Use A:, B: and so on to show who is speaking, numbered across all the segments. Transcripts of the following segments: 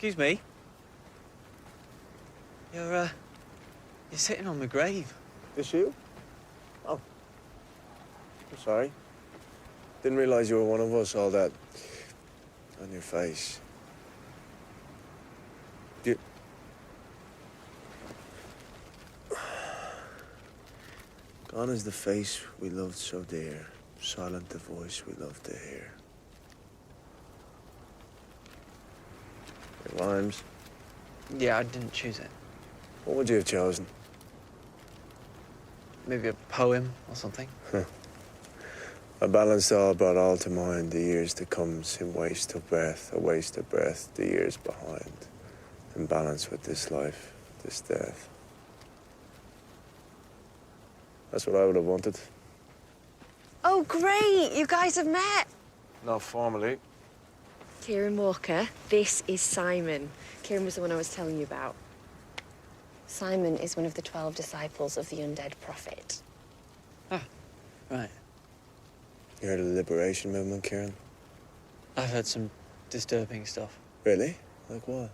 A: Excuse me. You're sitting on my grave.
B: Is you? Oh. I'm sorry. Didn't realize you were one of us, all that on your face. You... Gone is the face we loved so dear, silent the voice we loved to hear. It rhymes.
A: Yeah, I didn't choose it.
B: What would you have chosen?
A: Maybe a poem or something.
B: A balanced all brought all to mind, the years to come seem waste of breath, a waste of breath, the years behind. In balance with this life, this death. That's what I would have wanted.
C: Oh, great! You guys have met.
B: Not formally.
C: Kieren Walker, this is Simon. Kieren was the one I was telling you about. Simon is one of the 12 disciples of the undead prophet.
A: Ah, right.
B: You heard of the liberation movement, Kieren?
A: I've heard some disturbing stuff.
B: Really? Like what?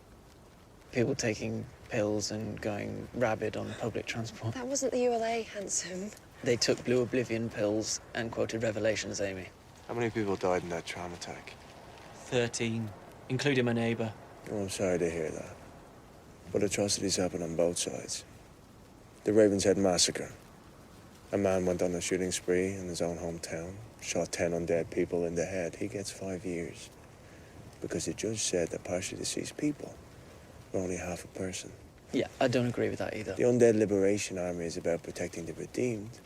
A: People taking pills and going rabid on public transport.
C: That wasn't the ULA, handsome.
A: They took Blue Oblivion pills and quoted Revelations, Amy.
B: How many people died in that tram attack?
A: 13, including my neighbour.
B: Oh, I'm sorry to hear that. But atrocities happen on both sides. The Ravenshead massacre. A man went on a shooting spree in his own hometown, shot 10 undead people in the head. He gets 5 years. Because the judge said that partially deceased people were only half a person.
A: Yeah, I don't agree with that either.
B: The Undead Liberation Army is about protecting the redeemed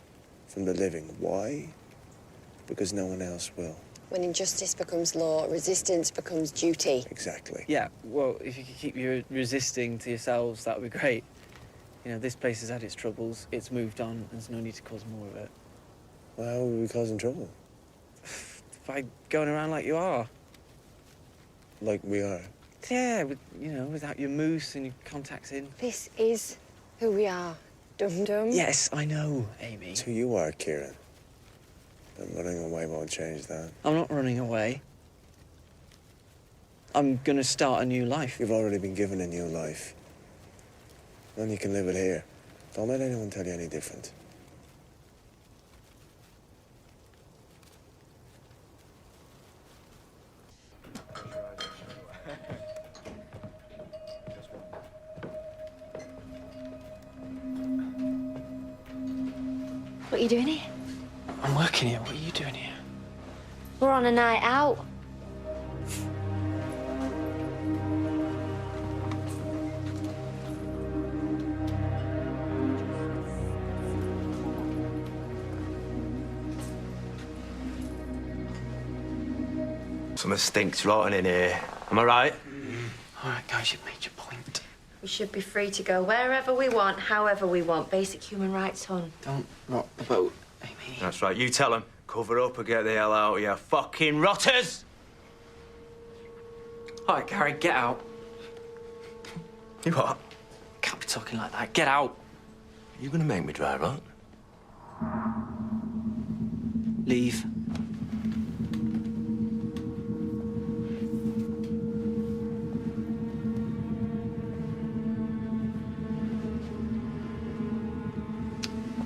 B: from the living. Why? Because no one else will.
C: When injustice becomes law, resistance becomes duty.
B: Exactly.
A: Yeah, well, if you could keep your resisting to yourselves, that would be great. You know, this place has had its troubles, it's moved on, there's no need to cause more of it.
B: Well, how would we causing trouble?
A: By going around like you are.
B: Like we are.
A: Yeah, without your moose and your contacts in.
C: This is who we are, dum-dum.
A: Yes, I know, Amy.
B: It's who you are, Kieren. And running away won't change that.
A: I'm not running away. I'm gonna start a new life.
B: You've already been given a new life. And you can live it here. Don't let anyone tell you any different.
C: What are you doing here?
A: I'm working here. What are you doing here?
C: We're on a night out.
D: Something stinks rotten in here. Am I right?
A: All right, guys, you've made your point.
C: We should be free to go wherever we want, however we want. Basic human rights, hon.
A: Don't rock the boat, Amy.
D: That's right. You tell them. Cover up or get the hell out of here. Fucking rotters!
A: All right, Gary, get out.
D: You what?
A: Can't be talking like that. Get out.
D: You gonna make me drive out?
A: Leave.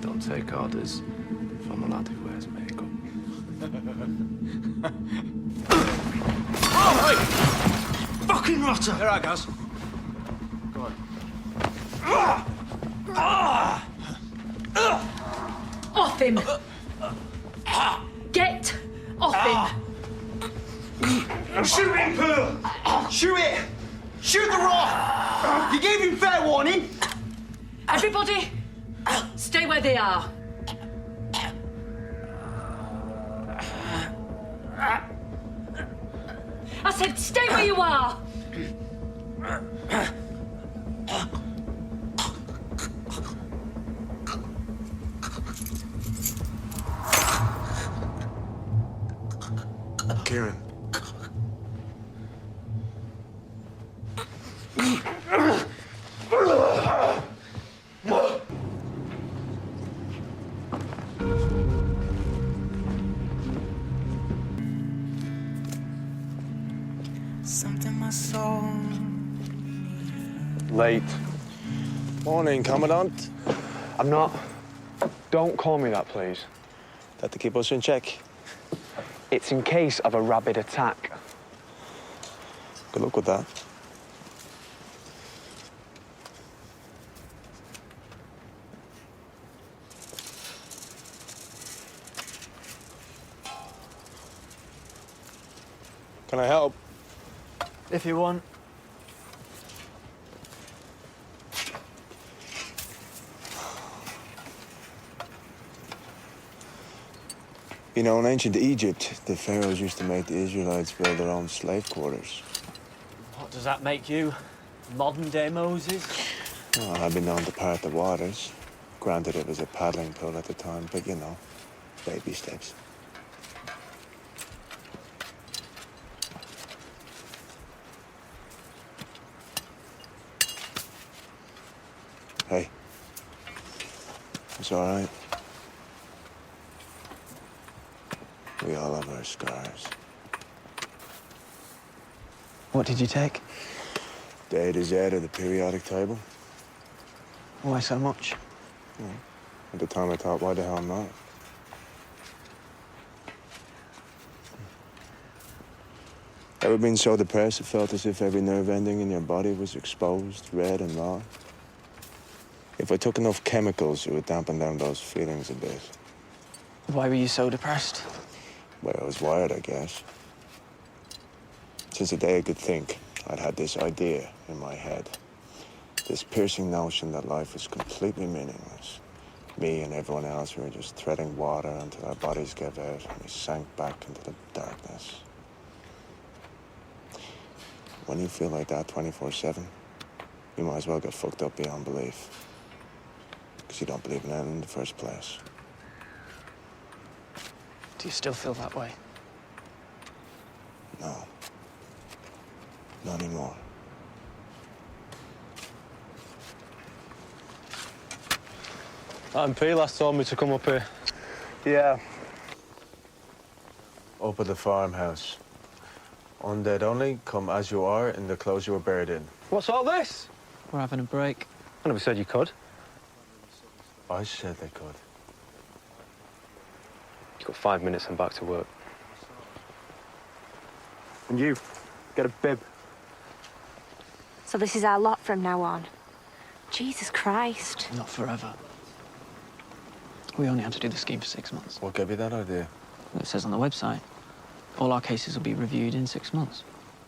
D: Don't take orders from a lad who wears makeup.
A: Oh, hey! Fucking rotter!
D: Here I goes. Go on.
E: Off him! Get off him!
D: Shoot him, Pearl! Shoot it! Shoot the rock! You gave him fair warning!
E: Everybody, stay where they are. I said stay where you are!
B: Kieren.
F: Something my soul Late.
B: Morning, Commandant.
F: I'm not. Don't call me that, please.
B: That to keep us in check.
F: It's in case of a rabid attack.
B: Good luck with that. Can I help?
A: If you want.
B: You know, in ancient Egypt, the pharaohs used to make the Israelites build their own slave quarters.
A: What does that make you? Modern day Moses?
B: Well, I've been known to part the waters. Granted, it was a paddling pool at the time, but you know, baby steps. Hey, it's all right. We all have our scars.
A: What did you take?
B: The A to Z of the periodic table.
A: Why so much?
B: At the time, I thought, why the hell not? Ever been so depressed it felt as if every nerve ending in your body was exposed, red and raw? If I took enough chemicals, it would dampen down those feelings a bit.
A: Why were you so depressed?
B: Well, I was wired, I guess. Since the day I could think, I'd had this idea in my head. This piercing notion that life was completely meaningless. Me and everyone else, we were just treading water until our bodies gave out and we sank back into the darkness. When you feel like that 24/7, you might as well get fucked up beyond belief. Because you don't believe in it in the first place.
A: Do you still feel that way?
B: No. Not anymore.
F: MP last told me to come up here.
B: Yeah. Up at the farmhouse. Undead only, come as you are in the clothes you were buried in.
F: What's all this?
A: We're having a break.
F: I never said you could.
B: I said they could.
F: You've got 5 minutes and back to work. And you, get a bib.
G: So this is our lot from now on. Jesus Christ.
A: Not forever. We only had to do the scheme for 6 months.
B: What gave you that idea?
A: It says on the website. All our cases will be reviewed in 6 months.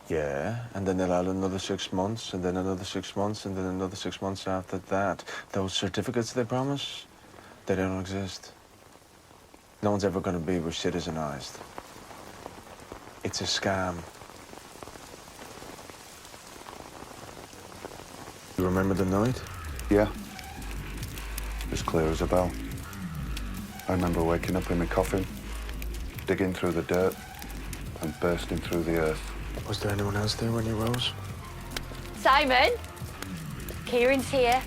B: Yeah, and then they'll add another 6 months, and then another 6 months, and then another 6 months after that. Those certificates they promise, they don't exist. No one's ever going to be re-citizenized. It's a scam. You remember the night?
H: Yeah. As clear as a bell. I remember waking up in my coffin, digging through the dirt, and bursting through the earth.
B: Was there anyone else there when you rose?
G: Simon? Kieran's here.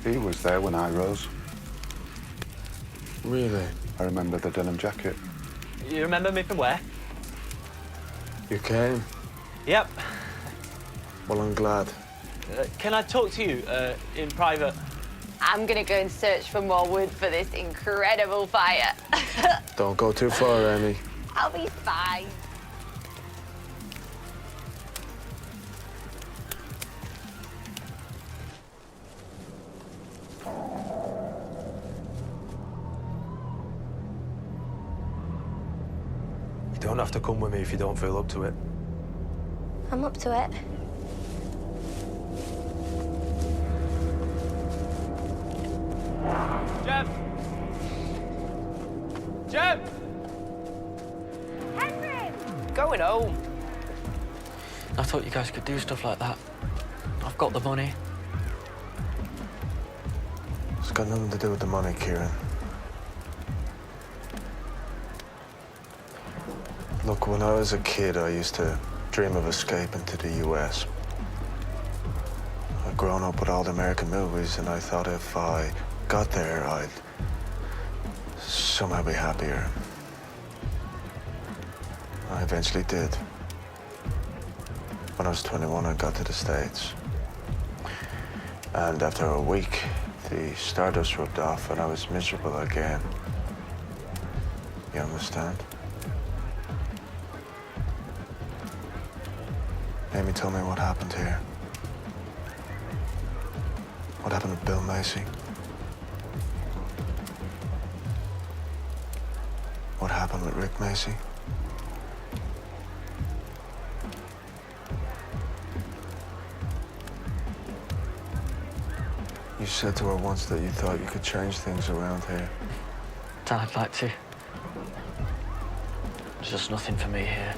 H: He was there when I rose.
B: Really?
H: I remember the denim jacket.
I: You remember me from where?
B: You came?
I: Yep.
B: Well, I'm glad.
I: Can I talk to you in private?
C: I'm gonna go and search for more wood for this incredible fire.
B: Don't go too far, Amy.
C: I'll be fine.
J: You don't have to come with me if you don't feel up to it.
G: I'm up to it.
I: Jem! Jem!
G: Henry!
I: Going home.
A: I thought you guys could do stuff like that. I've got the money.
B: It's got nothing to do with the money, Kieren. Look, when I was a kid, I used to dream of escaping to the US. I'd grown up with all the American movies, and I thought if I got there, I'd somehow be happier. I eventually did. When I was 21, I got to the States. And after a week, the stardust rubbed off and I was miserable again. You understand? Amy, tell me what happened here. What happened with Bill Macy? What happened with Rick Macy? You said to her once that you thought you could change things around here.
A: I'd like to. There's just nothing for me here.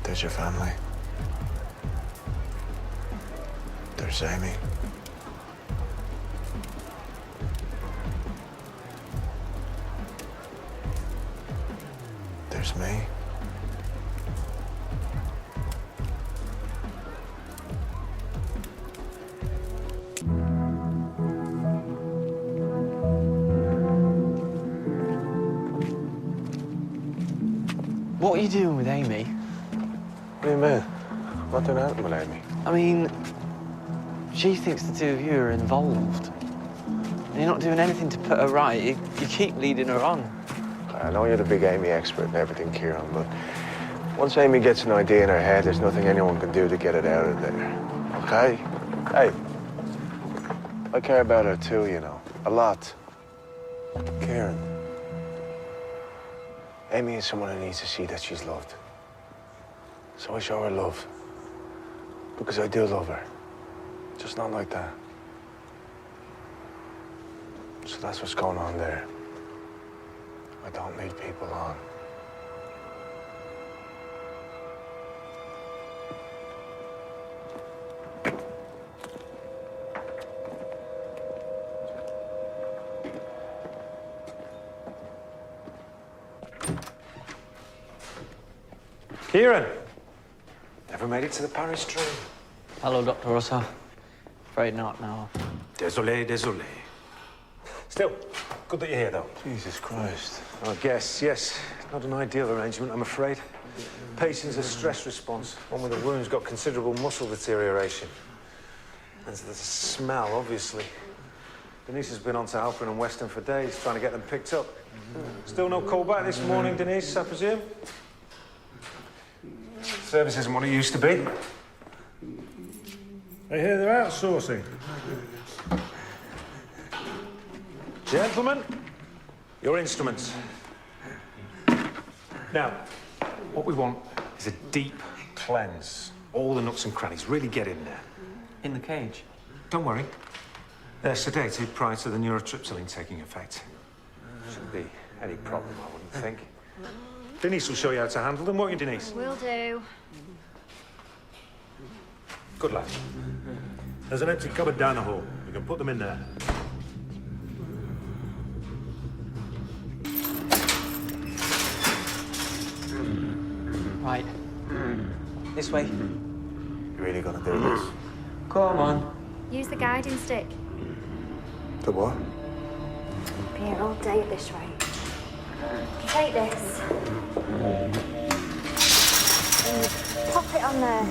B: There's your family. There's Amy. There's me.
A: What are you doing with Amy?
B: What do you mean? I'm not doing anything with Amy.
A: I mean, she thinks the two of you are involved. And you're not doing anything to put her right. You keep leading her on.
B: I know you're the big Amy expert and everything, Kieren, but once Amy gets an idea in her head, there's nothing anyone can do to get it out of there. Okay? Hey, I care about her too, you know. A lot. Kieren, Amy is someone who needs to see that she's loved. So I show her love. Because I do love her. Just not like that. So that's what's going on there. I don't lead people on.
J: Kieren! Never made it to the Paris train.
A: Hello, Dr. Russell. Afraid not now.
J: Désolé, désolé. Still, good that you're here, though.
B: Jesus Christ.
J: I guess, yes. Not an ideal arrangement, I'm afraid. Patient's a stress response. One with a wound's got considerable muscle deterioration. There's the smell, obviously. Denise has been on to Halpern and Weston for days, trying to get them picked up. Still no call back this morning, Denise, I presume? Service isn't what it used to be.
K: I hear they're outsourcing.
J: Gentlemen, your instruments. Now, what we want is a deep cleanse. All the nooks and crannies. Really get in there.
A: In the cage?
J: Don't worry. They're sedated prior to the neurotriptyline taking effect. Shouldn't be any problem, I wouldn't think. Denise will show you how to handle them, won't you, Denise?
G: Will do.
J: Good lad.
K: There's an empty cupboard down the hall. You can put them in there.
A: Right. This way.
B: You really gonna do this?
A: Come on.
G: Use the guiding stick.
B: The what?
G: Be here all day at this rate. Take this. And you pop it on there.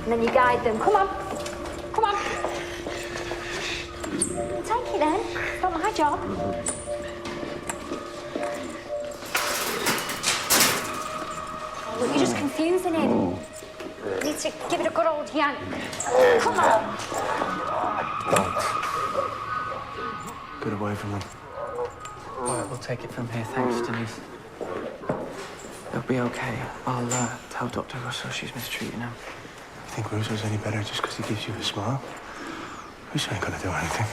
G: And then you guide them. Come on. Come on. Take it then. It's not my job. Look, you're just confusing him. You need to give it a good old yank. Come on.
B: Don't. Get away from him.
A: All right, we'll take it from here. Thanks, Denise. They'll be okay. I'll tell Dr. Russell she's mistreating him.
B: You think Russo's any better just because he gives you a smile? Russo ain't gonna do anything.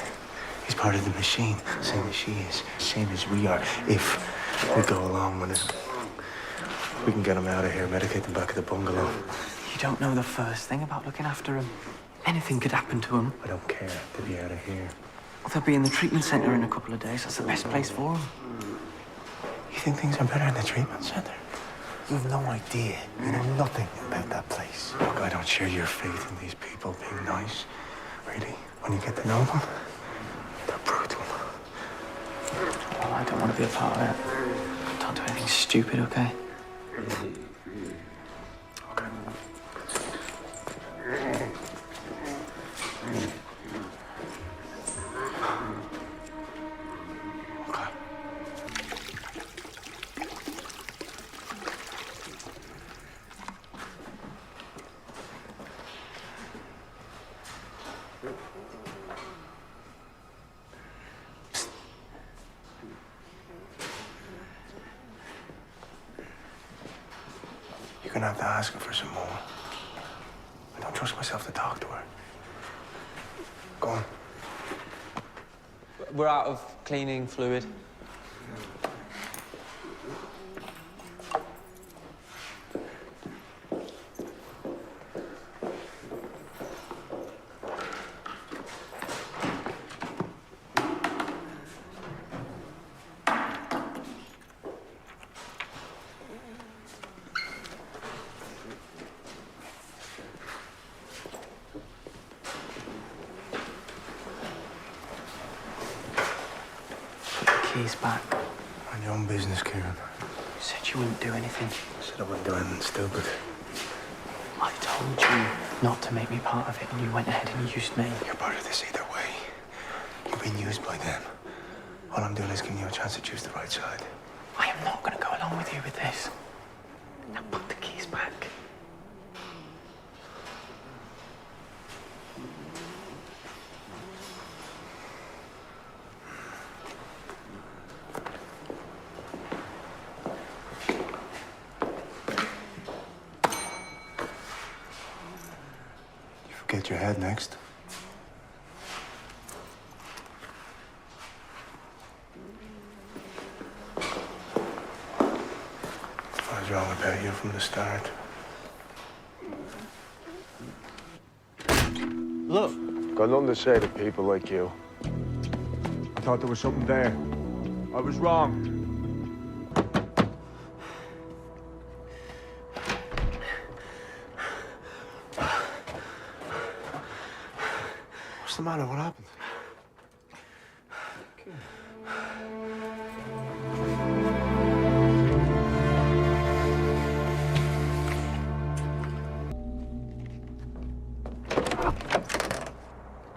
B: He's part of the machine, same as she is, same as we are. If we go along with it, we can get him out of here, medicate him back at the bungalow.
A: You don't know the first thing about looking after him. Anything could happen to him.
B: I don't care to be out of here.
A: Well, they'll be in the treatment centre in a couple of days. That's the best place for them.
B: You think things are better in the treatment centre? You have no idea. You know nothing about that place. Look, I don't share your faith in these people being nice. Really, when you get to know them, they're brutal.
A: Well, I don't want to be a part of it. Don't do anything stupid, okay?
B: Okay. gonna have to ask her for some more. I don't trust myself to talk to her. Go on.
I: We're out of cleaning fluid.
A: Keys back.
B: Mind your own business, Kieren.
A: You said you wouldn't do anything.
B: I said I wouldn't do anything stupid.
A: I told you not to make me part of it, and you went ahead and used me.
B: You're part of this either way. You've been used by them. All I'm doing is giving you a chance to choose the right side.
A: I am not going to go along with you with this. Now put the keys back.
B: Get your head next. I was wrong about you from the start.
I: Look.
F: Got nothing to say to people like you. I thought there was something there. I was wrong.
B: What's the matter? What happened?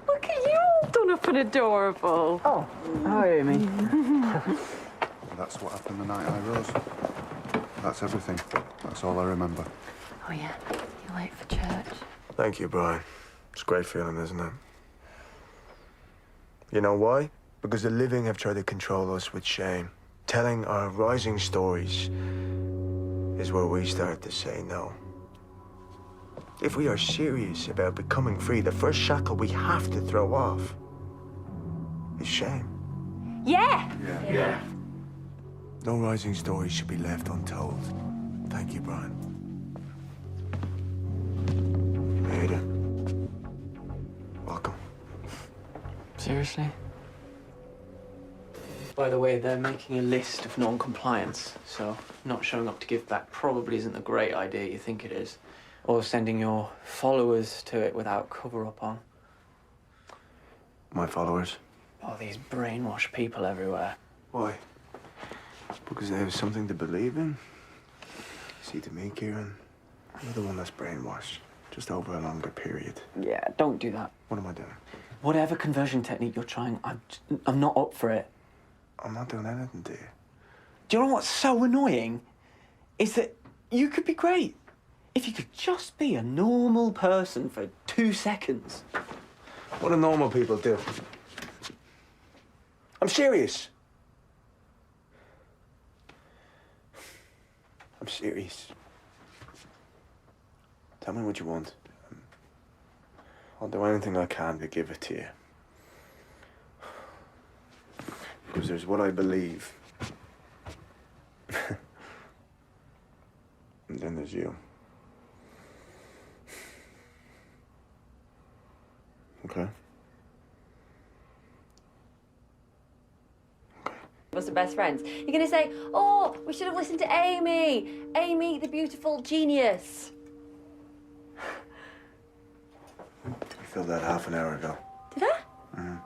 C: Look at you, all done up and adorable.
A: Oh, hi, Amy.
H: That's what happened the night I rose. That's everything. That's all I remember.
C: Oh, yeah. You're late for church.
B: Thank you, Brian. It's a great feeling, isn't it? You know why? Because the living have tried to control us with shame. Telling our rising stories is where we start to say no. If we are serious about becoming free, the first shackle we have to throw off is shame.
G: Yeah.
H: Yeah.
B: No rising stories should be left untold. Thank you, Brian. You made it. Welcome.
A: Seriously? By the way, they're making a list of non-compliance, so not showing up to give back probably isn't the great idea you think it is. Or sending your followers to it without cover-up on.
B: My followers?
A: Oh, these brainwashed people everywhere.
B: Why? Because they have something to believe in? See, to me, Kieren, you're the one that's brainwashed, just over a longer period.
A: Yeah, don't do that.
B: What am I doing?
A: Whatever conversion technique you're trying, I'm not up for it.
B: I'm not doing anything to you.
A: Do you know what's so annoying? Is that you could be great. If you could just be a normal person for 2 seconds.
B: What do normal people do? I'm serious. I'm serious. Tell me what you want. I'll do anything I can to give it to you. Because there's what I believe. And then there's you. Okay?
C: Us are best friends. You're going to say, oh, we should have listened to Amy. Amy, the beautiful genius.
B: You filled that half an hour ago.
C: Did I?
B: Mm-hmm.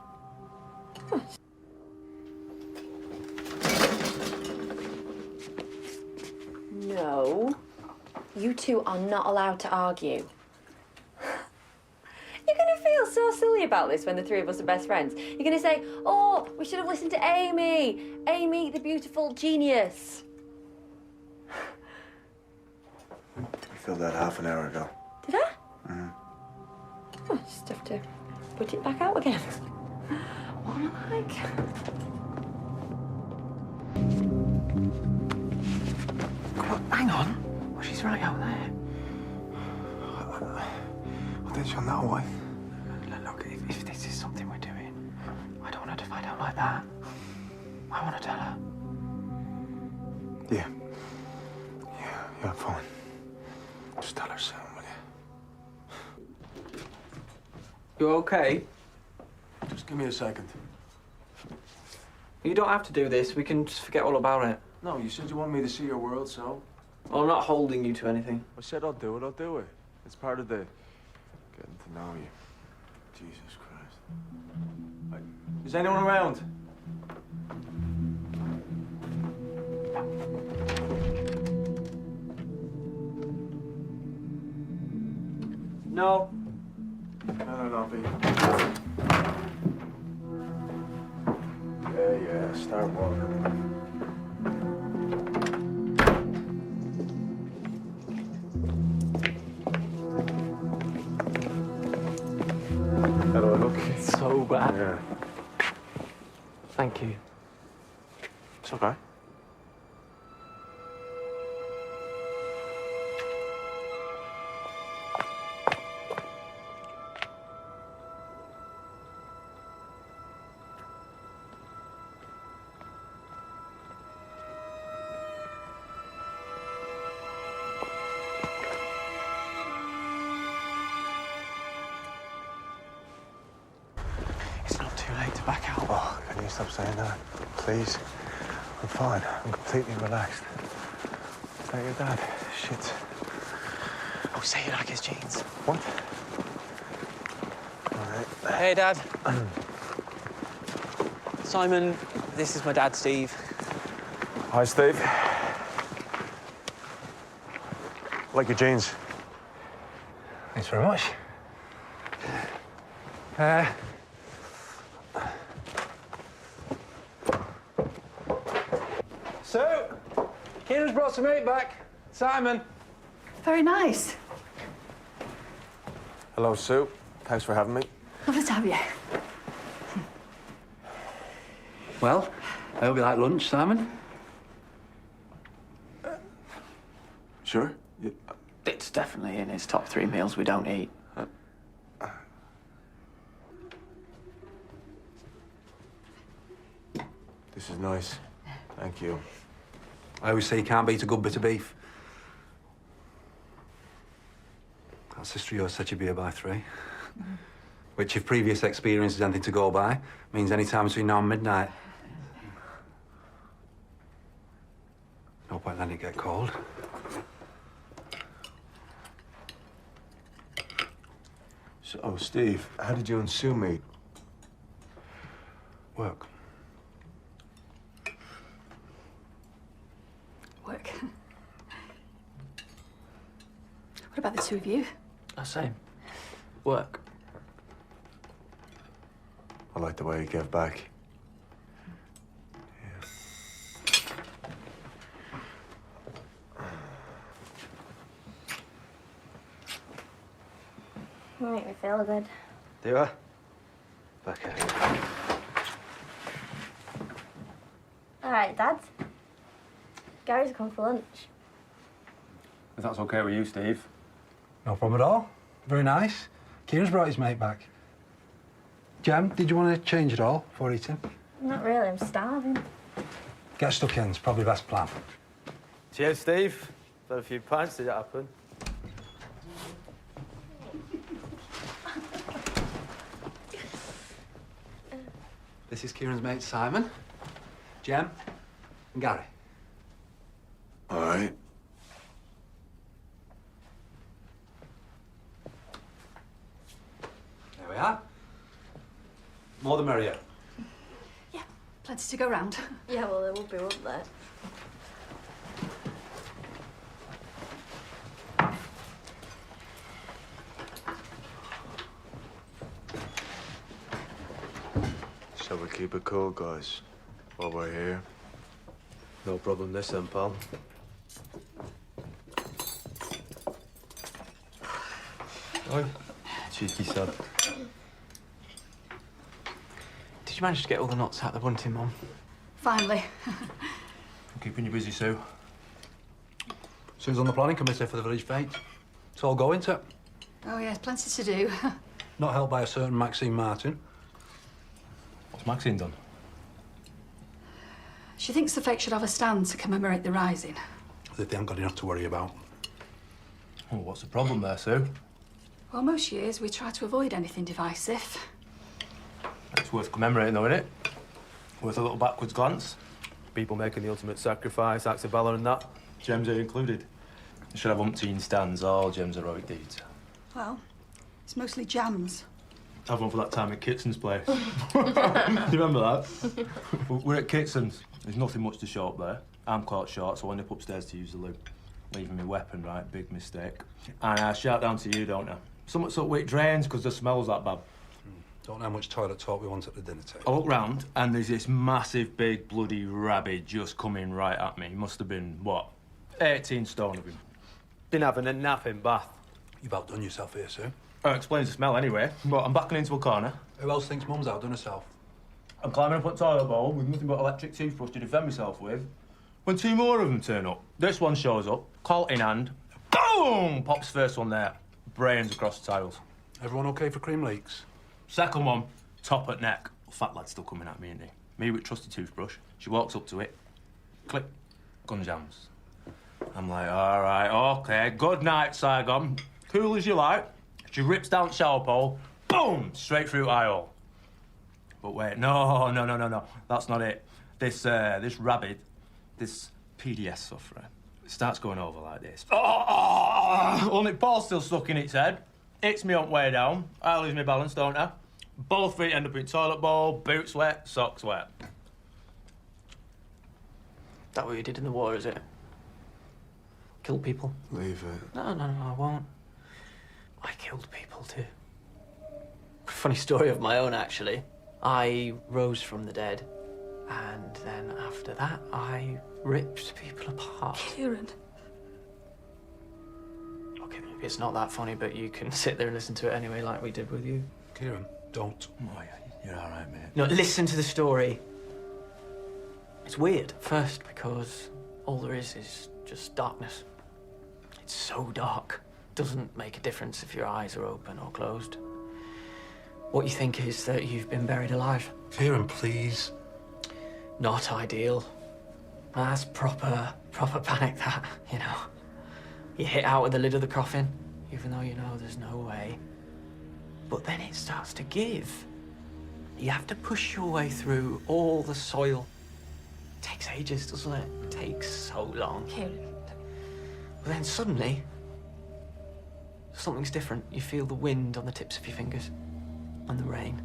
C: Oh. No. You two are not allowed to argue. You're going to feel so silly about this when the three of us are best friends. You're going to say, oh, we should have listened to Amy. Amy, the beautiful genius.
B: You filled that half an hour ago.
C: Did I?
B: Mm-hmm.
C: Oh, just have to put it back out again. What am I like?
A: Come on, hang on. Well, she's right out there.
F: Well, did you know why?
A: Look, if this is something we're doing, I don't want her to find out like that. I want to tell her.
F: Yeah. Yeah, fine. Just tell her soon, will you?
A: You okay?
F: Just give me a second.
A: You don't have to do this. We can just forget all about it.
F: No, you said you want me to see your world, so...
A: Well, I'm not holding you to anything.
F: I said I'll do it. It's part of the... getting to know you. Jesus Christ. Hey, is anyone around?
A: No.
F: No, Pete. Yeah, start walking. How do I look?
A: It's so bad.
F: Yeah.
A: Thank you.
F: It's okay.
A: It's not too late to back out.
F: Oh, can you stop saying that? Please? I'm fine. I'm completely relaxed. Is that your dad? Shit.
A: Oh, say you like his jeans.
F: What? All right.
A: Hey, Dad. Simon, this is my dad, Steve.
F: Hi, Steve. Like your jeans.
J: Thanks very much.
I: So, Kieran's brought some meat back. Simon.
E: Very nice.
F: Hello, Sue. Thanks for having me.
E: Lovely to have you.
I: Well, I hope you like lunch, Simon.
F: Sure? Yeah.
A: It's definitely in his top 3 meals we don't eat.
F: This is nice. Thank you.
J: I always say you can't beat a good bit of beef. That sister of yours said she'd be here by 3. Which, if previous experience is anything to go by, means any time between now and midnight. No point letting it get cold.
F: So, oh, Steve, how did you and Sue meet?
J: Work.
E: Work. What about the two of you?
A: Same. Work.
F: I like the way you gave back.
G: You make me feel good.
J: Do I? Back here.
G: All right, Dad. Gary's come for lunch.
I: If that's okay with you, Steve.
J: No problem at all. Very nice. Kieran's brought his mate back. Jem, did you want to change it all before eating?
G: Not really, I'm starving.
J: Get stuck in, it's probably the best plan.
I: Cheers, Steve. Had a few pints, did it happen?
J: This is Kieran's mate, Simon, Jem, and Gary.
F: All right.
J: There we are. More the merrier.
E: Yeah, plenty to go round.
G: Yeah, well, there will be, won't there?
B: Shall we keep it cool, guys, while we're here?
I: No problem this then, pal. Oi, cheeky sod.
A: Did you manage to get all the knots out of the bunting, Mum?
E: Finally.
K: I'm keeping you busy, Sue.
I: Sue's on the planning committee for the village fete. It's all going to.
E: Oh, yes, plenty to do.
I: Not helped by a certain Maxine Martin.
L: What's Maxine done?
E: She thinks the fete should have a stand to commemorate the rising.
I: As if they haven't got enough to worry about.
L: Oh, what's the problem there, Sue?
E: Well, most years we try to avoid anything divisive.
L: It's worth commemorating, though, isn't it? Worth a little backwards glance. People making the ultimate sacrifice, acts of valour and that. Gems are included. You should have umpteen stands, all Gems' heroic deeds.
E: Well, it's mostly jams.
L: Have one for that time at Kitson's place. Do you remember that? We're at Kitson's. There's nothing much to show up there. I'm caught short, so I end up upstairs to use the loo. Leaving my weapon, right? Big mistake. And I shout down to you, don't I? Somewhat's up with it drains because the smell's that bad.
I: Don't know how much toilet talk we want at the dinner table.
L: I look round and there's this massive, big, bloody rabbit just coming right at me. He must have been, what, 18 stone of him. Been having a napping bath.
I: You've outdone yourself here, Sue.
L: Explains the smell anyway. But I'm backing into a corner.
I: Who else thinks Mum's outdone herself?
L: I'm climbing up on the toilet bowl with nothing but electric toothbrush to defend myself with. When two more of them turn up, this one shows up, colt in hand, boom! Pops first one there. Brains across the tiles.
I: Everyone okay for cream leaks?
L: Second one, top at neck. Fat lad still coming at me, isn't he? Me with trusty toothbrush. She walks up to it. Click. Gun jams. I'm like, all right, okay. Good night, Saigon. Cool as you like. She rips down the shower pole. Boom! Straight through eye hole. But wait, no. That's not it. This rabbit, this PDS sufferer, starts going over like this. Only Paul's still stuck in its head. Hits me on way down. I lose my balance, don't I? Both feet end up in toilet bowl, boots wet, socks wet.
A: That what you did in the war, is it? Kill people?
B: Leave it.
A: No, I won't. I killed people too. Funny story of my own, actually. I rose from the dead, and then after that, I ripped people apart.
E: Kieren.
A: Okay, maybe it's not that funny, but you can sit there and listen to it anyway, like we did with you.
I: Kieren, don't.
L: Oh, yeah, you're all right, mate.
A: No, listen to the story. It's weird, first, because all there is just darkness. It's so dark. Doesn't make a difference if your eyes are open or closed. What you think is that you've been buried alive.
I: Kieren, please.
A: Not ideal. That's proper panic, that, you know. You hit out with the lid of the coffin, even though you know there's no way. But then it starts to give. You have to push your way through all the soil. It takes ages, doesn't it? It takes so long.
E: Kieren.
A: But then suddenly, something's different. You feel the wind on the tips of your fingers and the rain.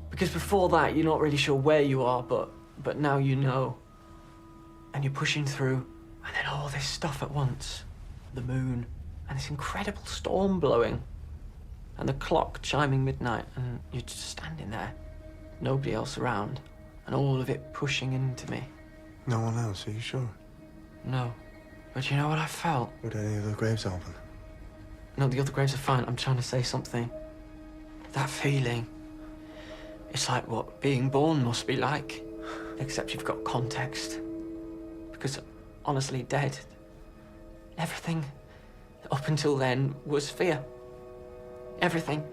A: Because before that, you're not really sure where you are, but now you know. And you're pushing through, and then all this stuff at once. The moon, and this incredible storm blowing, and the clock chiming midnight, and you're just standing there, nobody else around, and all of it pushing into me.
B: No one else, are you sure?
A: No. But you know what I felt?
B: Were any of the graves open?
A: No, the other graves are fine. I'm trying to say something. That feeling. It's like what being born must be like. Except you've got context. Because, honestly, dead. Everything up until then was fear. Everything.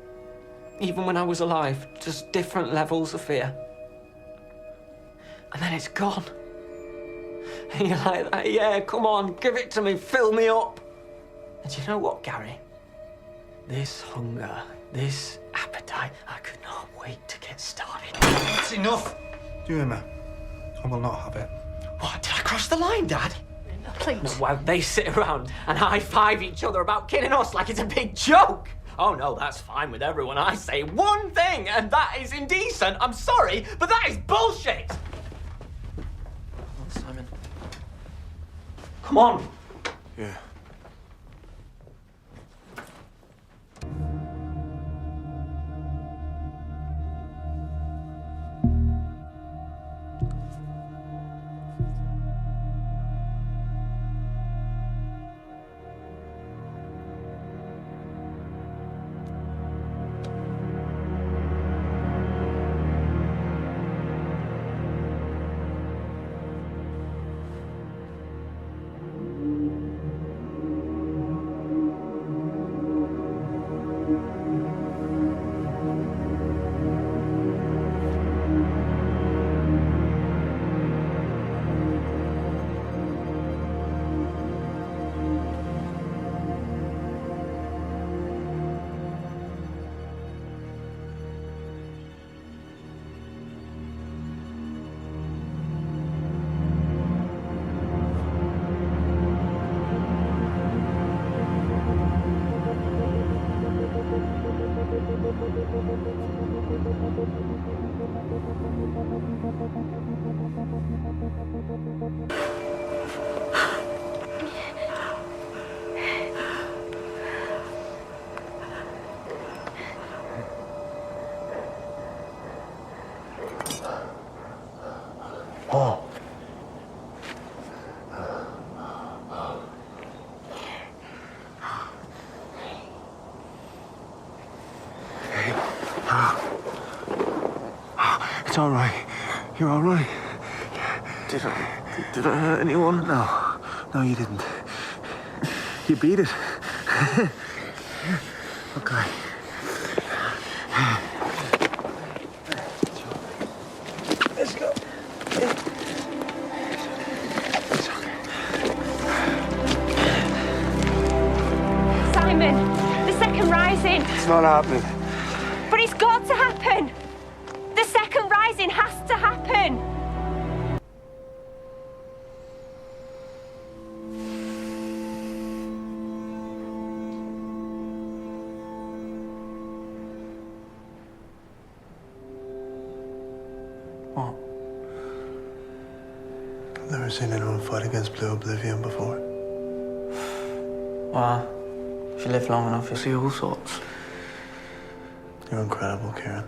A: Even when I was alive, just different levels of fear. And then it's gone. And you're like, yeah, come on, give it to me, fill me up. And you know what, Gary? This hunger, this appetite, I could not wait to get started.
I: That's enough. Do you hear me? I will not have it.
A: What, did I cross the line, Dad?
E: Please.
A: No, well, they sit around and high-five each other about killing us like it's a big joke. Oh, no, that's fine with everyone. I say one thing, and that is indecent. I'm sorry, but that is bullshit. Come on, Simon. Come on.
B: Yeah. It's all right. You're all right.
F: Did I hurt anyone?
B: No, you didn't. You beat it. Okay. Let's go.
G: Simon, the second rising.
B: It's not happening.
G: But it's got to happen. The second rising has to happen.
A: What?
B: I've never seen anyone fight against Blue Oblivion before.
A: Well, if you live long enough, you'll see all sorts.
B: You're incredible, Kieren.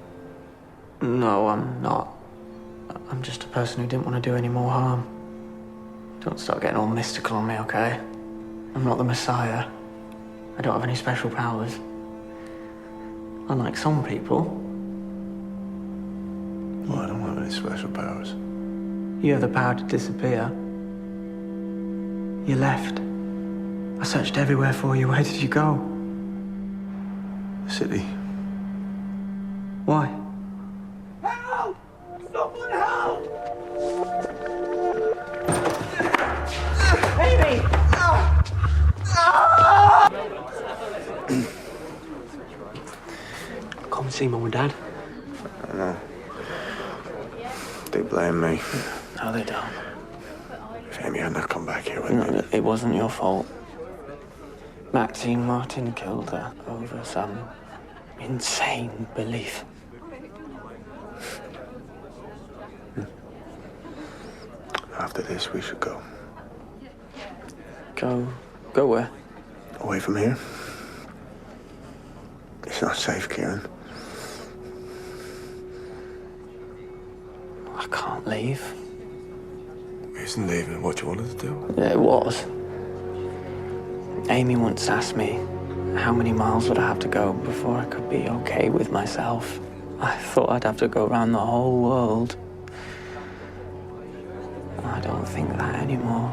A: No, I'm not. I'm just a person who didn't want to do any more harm. Don't start getting all mystical on me, okay? I'm not the Messiah. I don't have any special powers. Unlike some people.
B: Well, I don't have any special powers.
A: You have the power to disappear. You left. I searched everywhere for you. Where did you go?
B: The city.
A: Why?
D: Help! Someone help!
G: Amy!
A: Come and see Mum and Dad.
B: I know. They blame me.
A: No, they don't.
B: If Amy had not come back here with
A: No,
B: me.
A: it wasn't your fault. Maxine Martin killed her over some insane belief.
B: After this, we should go.
A: Go where?
B: Away from here. It's not safe, Kieren.
A: I can't leave.
B: Isn't leaving what you wanted to do?
A: Yeah, it was. Amy once asked me how many miles would I have to go before I could be okay with myself. I thought I'd have to go around the whole world. I don't think that anymore.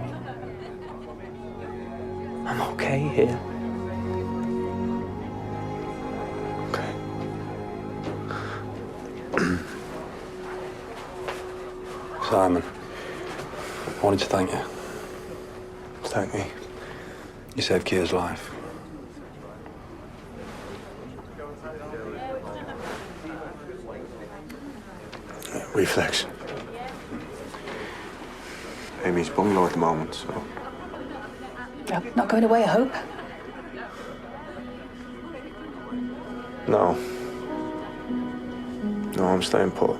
A: I'm okay here.
B: Okay.
M: Simon, I wanted to thank you.
B: Thank me.
M: You saved Kier's life.
B: Reflex. Amy's bungalow at the moment, so...
E: Not going away, I hope.
B: No. No, I'm staying put.